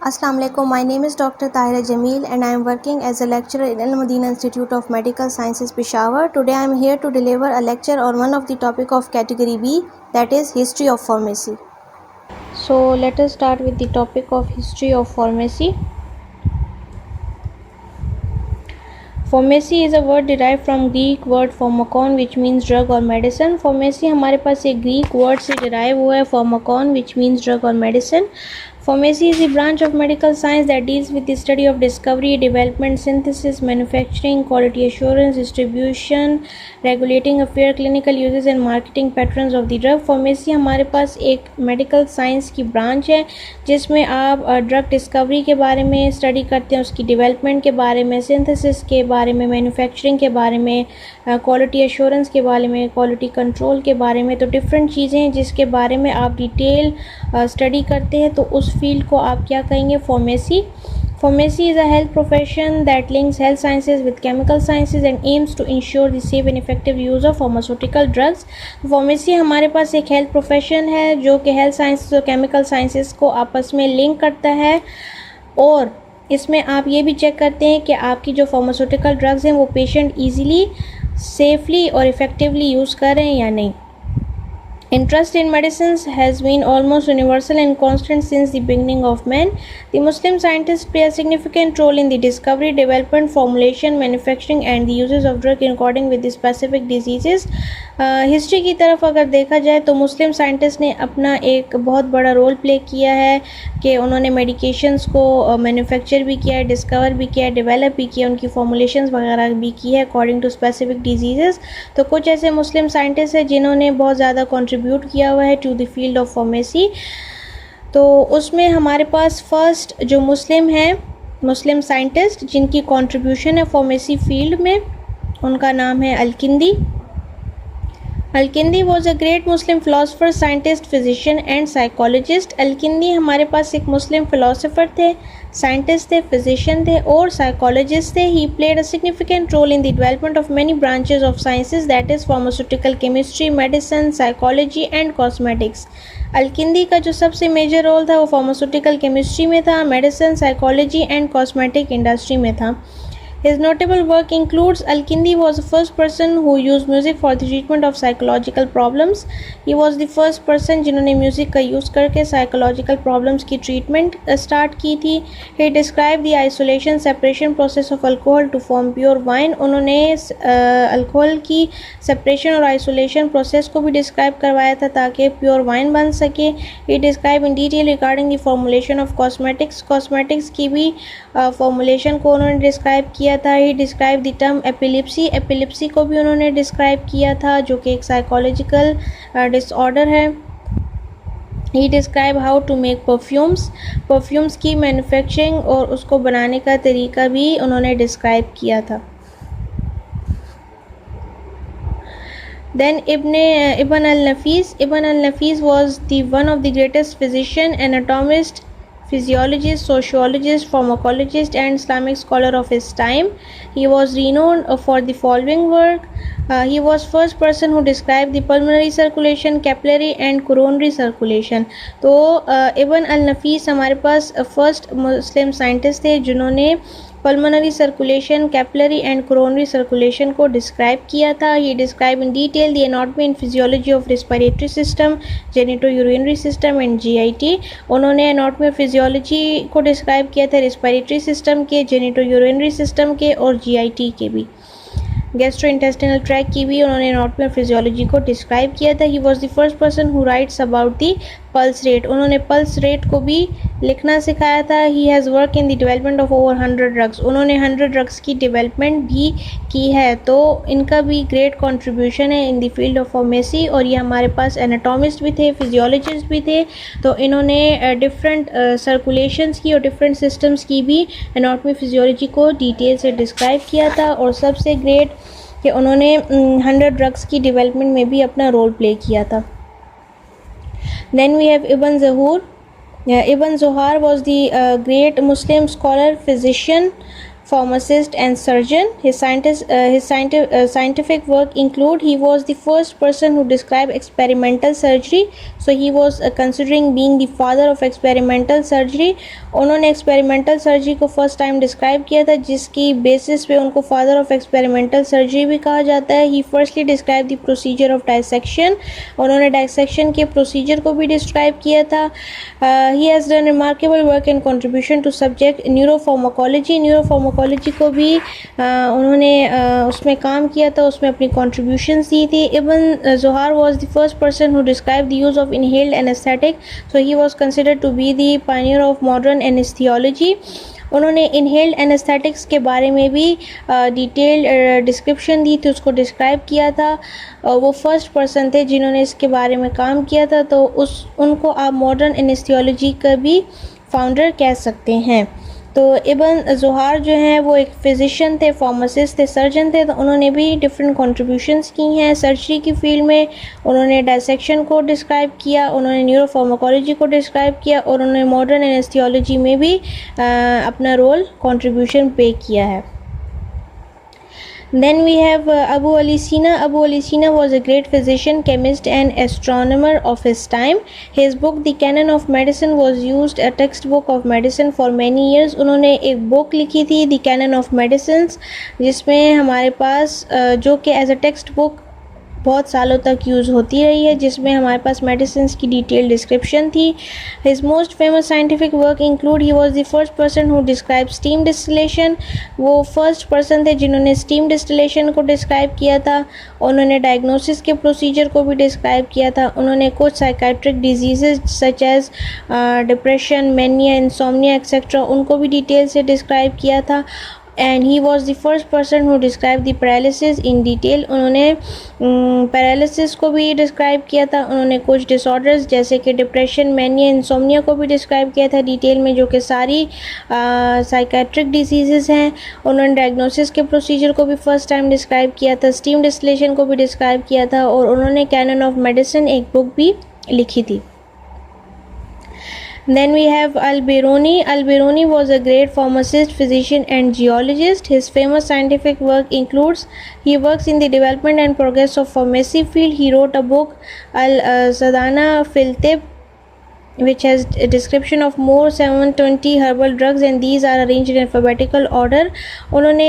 Assalamu alaikum. My name is Dr. Tahira Jameel and I am working as a lecturer in Al Madina Institute of Medical Sciences, Peshawar. Today I am here to deliver a lecture on one of the topic of category B, that is history of pharmacy. So let us start with the topic of history of pharmacy. Pharmacy is a word derived from Greek word pharmakon which means drug or medicine. Pharmacy हमारे पास एक Greek word से derive हुआ है pharmakon which means drug or medicine. Pharmacy is a branch of medical science that deals with the study of discovery, development, synthesis, manufacturing, quality assurance, distribution, regulating of fair clinical uses and marketing patterns of the drug. Pharmacy हमारे पास एक medical science की branch है जिसमें आप drug discovery के बारे में study करते हैं, उसकी डेवलपमेंट के बारे में, सिंथेसिस के बारे में, मैन्युफैक्चरिंग के बारे में, क्वालिटी एश्योरेंस के बारे में, क्वालिटी कंट्रोल के बारे में। तो डिफरेंट चीज़ें हैं जिसके बारे में आप डिटेल स्टडी करते हैं, तो उस फील्ड को आप क्या कहेंगे? Pharmacy. Pharmacy is a health profession that links health sciences with chemical sciences and aims to ensure the safe and effective use of pharmaceutical drugs. Pharmacy हमारे पास एक health profession है जो कि health sciences और chemical sciences को आपस में link करता है, और इसमें आप ये भी चेक करते हैं कि आपकी जो pharmaceutical drugs हैं वो patient easily, safely और effectively यूज़ कर रहे हैं या नहीं. Interest in medicines has been almost universal and constant since the beginning of man. The Muslim scientists play a significant role in the discovery, development, formulation, manufacturing and the uses of drug in according with the specific diseases. History की तरफ अगर देखा जाए तो मुस्लिम scientist ने अपना एक बहुत बड़ा रोल प्ले किया है कि उन्होंने मेडिकेशंस को मैन्युफैक्चर भी किया है, डिस्कवर भी किया है, डेवलप भी किया, उनकी फॉर्मुलेशंस वगैरह भी की है अकॉर्डिंग टू स्पेसिफिक डिजीज़ेस. तो कुछ ऐसे मुस्लिम साइंटिस्ट हैं जिन्होंने बहुत ज़्यादा कंट्रीब्यूट किया हुआ है to the field of pharmacy. तो उसमें हमारे पास फर्स्ट जो मुस्लिम साइंटिस्ट जिनकी कंट्रीब्यूशन है फार्मेसी फील्ड में, उनका नाम है अल-किंदी. Al-Kindi was a great Muslim philosopher, scientist, physician and psychologist. Al-Kindi हमारे पास एक मुस्लिम philosopher थे, scientist थे, physician थे और psychologist थे. He played a significant role in the development of many branches of sciences, that is pharmaceutical chemistry, medicine, psychology and cosmetics. Al-Kindi का जो सबसे मेजर रोल था वो pharmaceutical chemistry में था, medicine, psychology and cosmetic industry में था. His notable work includes Al-Kindi was the first person who used music for the treatment of psychological problems. He was the first person जिन्होंने music का use करके psychological problems की treatment start की थी. He described the isolation separation process of alcohol to form pure wine. उन्होंने alcohol की separation और isolation process को भी describe करवाया था ताकि pure wine बन सके. He described in detail regarding the formulation of cosmetics. Cosmetics की भी formulation को उन्होंने describe किया था. He describe the term epilepsy को भी उन्होंने डिस्क्राइब किया था जो कि एक साइकोलॉजिकल डिसऑर्डर है. He describe how to make perfumes की मैन्युफैक्चरिंग और उसको बनाने का तरीका भी उन्होंने डिस्क्राइब किया था. Then Ibn al-Nafis was the one of the greatest physician, anatomist, physiologist, sociologist, pharmacologist and Islamic scholar of his time. He was renowned for the following work. He was first person who described the pulmonary circulation, capillary and coronary circulation. तो इब्न अल-नफीस हमारे पास first Muslim scientist थे जिन्होंने pulmonary circulation, capillary and coronary circulation को describe किया था. He describe in detail the anatomy and physiology of respiratory system, genito urinary system and GIT. उन्होंने anatomy और फिजियोलॉजी को डिस्क्राइब किया था रेस्पिरेटरी सिस्टम के, जेनिटो यूरिनरी सिस्टम के और जीआईटी के भी. गैस्ट्रोइंटेस्टिनल ट्रैक की भी उन्होंने एनाटॉमी और फिजियोलॉजी को डिस्क्राइब किया था. He was the first person who writes about the pulse rate. उन्होंने पल्स रेट को भी लिखना सिखाया था. He has work in the development of over 100 drugs. उन्होंने 100 ड्रग्स की डेवलपमेंट भी की है. तो इनका भी ग्रेट कंट्रीब्यूशन है in the field of pharmacy. और ये हमारे पास एनाटॉमिस्ट भी थे, फिजियोलॉजिस्ट भी थे. तो इन्होंने डिफरेंट सर्कुलेशंस की और डिफरेंट सिस्टम्स की भी एनाटॉमी फिजियोलॉजी को डिटेल से डिस्क्राइब किया था. और सबसे ग्रेट कि उन्होंने 100 ड्रग्स की डेवलपमेंट में भी अपना रोल प्ले किया था. Then we have Ibn Zuhar. Ibn Zuhar was the great Muslim scholar, physician, pharmacist and surgeon. His scientific work include he was the first person who described experimental surgery. So he was considering being the father of experimental surgery. उन्होंने experimental surgery को first time describe किया था, जिसकी basis पे उनको father of experimental surgery भी कहा जाता है. He firstly describe the procedure of dissection. उन्होंने डाइसेक्शन के प्रोसीजर को भी डिस्क्राइब किया था. He has done remarkable work and contribution to subject neuropharmacology. Neuropharmacology को भी उन्होंने उसमें काम किया था, उसमें अपनी कॉन्ट्रीब्यूशन दी थी. Ibn Zuhr was the first person who describe the use of inhaled anaesthetic. So he was considered to be the pioneer of modern anaesthesiology. उन्होंने इनहेल्ड एनेस्थेटिक्स के बारे में भी डिटेल डिस्क्रिप्शन दी थी, उसको डिस्क्राइब किया था. वो फर्स्ट पर्सन थे जिन्होंने इसके बारे में काम किया था, तो उनको आप मॉडर्न एनेस्थियोलॉजी का भी फाउंडर कह सकते हैं. तो इब्न ज़ुहार जो हैं वो एक फ़िज़िशियन थे, फार्मासिस्ट थे, सर्जन थे. तो उन्होंने भी डिफरेंट कंट्रीब्यूशंस की हैं सर्जरी की फील्ड में. उन्होंने डाइसेक्शन को डिस्क्राइब किया, उन्होंने न्यूरोफार्माकोलॉजी को डिस्क्राइब किया, और उन्होंने मॉडर्न एनेस्थियोलॉजी में भी अपना रोल कंट्रीब्यूशन पे किया है. Then we have Abu Ali Sina. Abu Ali Sina was a great physician, chemist and astronomer of his time. His book The Canon of Medicine was used a textbook of medicine for many years. उन्होंने एक book लिखी थी The Canon of Medicines, जिसमें हमारे पास जो कि as a text book बहुत सालों तक यूज़ होती रही है, जिसमें हमारे पास मेडिसिन्स की डिटेल डिस्क्रिप्शन थी. His most famous scientific work include he was the first person who describe steam distillation. वो फर्स्ट पर्सन थे जिन्होंने स्टीम डिस्टिलेशन को डिस्क्राइब किया था. उन्होंने डायग्नोसिस के प्रोसीजर को भी डिस्क्राइब किया था. उन्होंने कुछ psychiatric disease such as depression, mania, insomnia etcetera उनको भी डिटेल से डिस्क्राइब किया था. And he was the first person who describe the paralysis in detail. उन्होंने पैरालिसिस को भी डिस्क्राइब किया था. उन्होंने कुछ डिसऑर्डर्स जैसे कि डिप्रेशन, मैनिया, इंसोम्निया को भी डिस्क्राइब किया था डिटेल में, जो कि सारी साइकेट्रिक डिजीज़ हैं. उन्होंने डायग्नोसिस के प्रोसीजर को भी फर्स्ट टाइम डिस्क्राइब किया था, स्टीम डिस्टिलेशन को भी डिस्क्राइब किया था, और उन्होंने कैनन ऑफ मेडिसिन एक बुक भी लिखी थी. Then we have Al-Biruni. Al-Biruni was a great pharmacist, physician and geologist. His famous scientific work includes he works in the development and progress of pharmacy field. He wrote a book Al-Sadana fil Tibb, which has a description of more 720 herbal drugs and these are arranged in alphabetical order. उन्होंने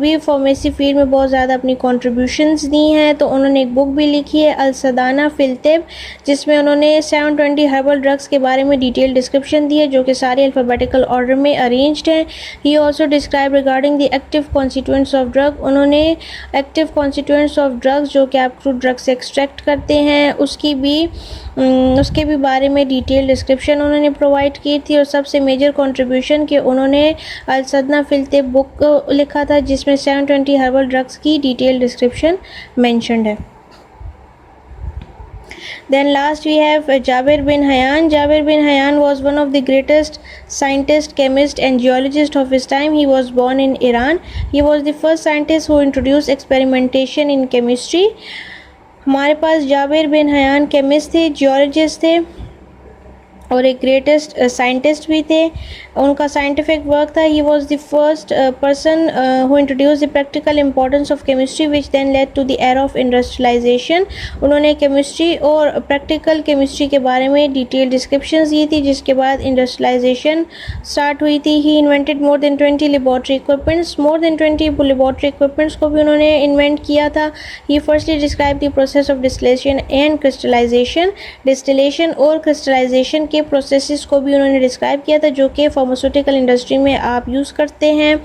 भी pharmacy field में बहुत ज़्यादा अपनी contributions दी हैं. तो उन्होंने एक बुक भी लिखी है अल-सदाना फिल तिब, जिसमें उन्होंने 720 हर्बल ड्रग्स के बारे में डिटेल डिस्क्रिप्शन दी है, जो कि सारे अल्फ़ाबेटिकल ऑर्डर में अरेंज्ड हैं. He also describe regarding the active constituents of drug. उन्होंने एक्टिव कॉन्स्टिट्यूएंट्स ऑफ ड्रग्स जो कि आप क्रूड ड्रग से एक्सट्रैक्ट करते हैं उसके भी बारे में डिटेल डिस्क्रिप्शन उन्होंने प्रोवाइड की थी. और सबसे मेजर कंट्रीब्यूशन कि उन्होंने अल-सदना फिल तिब बुक लिखा था, जिसमें 720 हर्बल ड्रग्स की डिटेल डिस्क्रिप्शन मेंशन्ड है. Then last we have Jabir bin Hayyan. Jabir bin Hayyan was one of the greatest scientists, chemists and geologists of his time. He was born in Iran. He was the first scientist who introduced experimentation in chemistry. हमारे पास Jabir bin Hayyan chemist थे, geologist थे और एक greatest scientist भी थे. उनका scientific work था he was the first person who introduce the practical importance of chemistry which then led to the era of industrialisation. उन्होंने केमिस्ट्री और प्रैक्टिकल केमिस्ट्री के बारे में डिटेल डिस्क्रिप्शन दी थी, जिसके बाद इंडस्ट्रियलाइजेशन स्टार्ट हुई थी. He invented more than 20 laboratory equipments. More than 20 laboratory equipments को भी उन्होंने इन्वेंट किया था. He firstly describe the process of distillation and crystallization. Distillation और क्रिस्टलाइजेशन के प्रोसेसेस को भी उन्होंने डिस्क्राइब किया था, जो कि फार्मास्यूटिकल इंडस्ट्री में आप यूज़ करते हैं.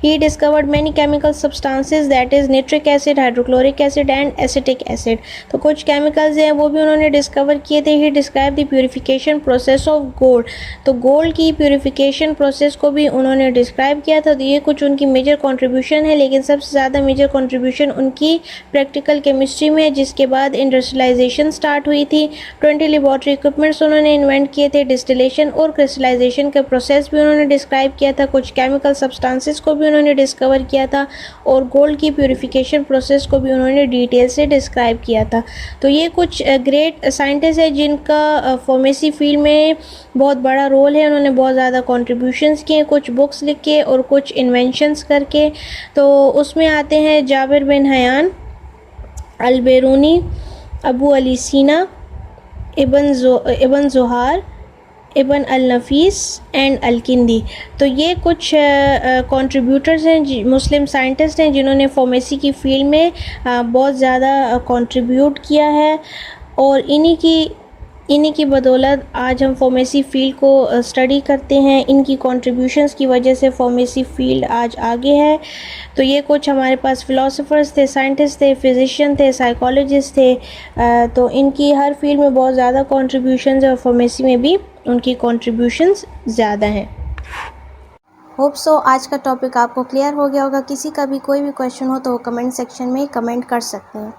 He discovered many chemical substances that is nitric acid, hydrochloric acid and acetic acid. तो कुछ chemicals हैं वो भी उन्होंने डिस्कवर किए थे. He described the purification process of gold. तो gold की purification process को भी उन्होंने डिस्क्राइब किया था. तो ये कुछ उनकी मेजर कंट्रीब्यूशन है, लेकिन सबसे ज़्यादा मेजर कंट्रीब्यूशन उनकी प्रैक्टिकल केमिस्ट्री में है, जिसके बाद इंडस्ट्रियलाइजेशन स्टार्ट हुई थी. 20 लेबॉर्ट्री इक्विपमेंट्स उन्होंने इन्वेंट किए थे. डिस्टिलेशन और क्रिस्टलाइजेशन का प्रोसेस भी उन्होंने डिस्क्राइब किया था. कुछ केमिकल सब्सटेंसेस को भी उन्होंने डिस्कवर किया था और गोल्ड की प्यूरिफिकेशन प्रोसेस को भी उन्होंने डिटेल से डिस्क्राइब किया था। तो ये कुछ ग्रेट साइंटिस्ट है जिनका फार्मेसी फील्ड में बहुत बड़ा रोल है। उन्होंने बहुत ज़्यादा कॉन्ट्रीब्यूशंस किए, कुछ बुक्स लिख के और कुछ इन्वेंशंस करके। तो उसमें आते हैं जाबिर बिन हयान, अल-बेरूनी, अबू अली सीना, इब्न ज़ुहार, इब्न अल-नफ़ीस एंड अल-किंदी। तो ये कुछ कंट्रीब्यूटर्स हैं, मुस्लिम साइंटिस्ट हैं जिन्होंने फार्मेसी की फील्ड में बहुत ज़्यादा कंट्रीब्यूट किया है और इन्हीं की बदौलत आज हम फार्मेसी फील्ड को स्टडी करते हैं। इनकी कंट्रीब्यूशंस की वजह से फार्मेसी फील्ड आज आगे है। तो ये कुछ हमारे पास फ़िलासफ़र्स थे, साइंटिस्ट थे, फिज़िशियन थे, साइकोलॉजिस्ट थे। तो इनकी हर फील्ड में बहुत ज़्यादा कंट्रीब्यूशंस है और फार्मेसी में भी उनकी कंट्रीब्यूशंस ज़्यादा हैं। होप सो आज का टॉपिक आपको क्लियर हो गया होगा। किसी का भी कोई भी क्वेश्चन हो तो वो कमेंट सेक्शन में कमेंट कर सकते हैं।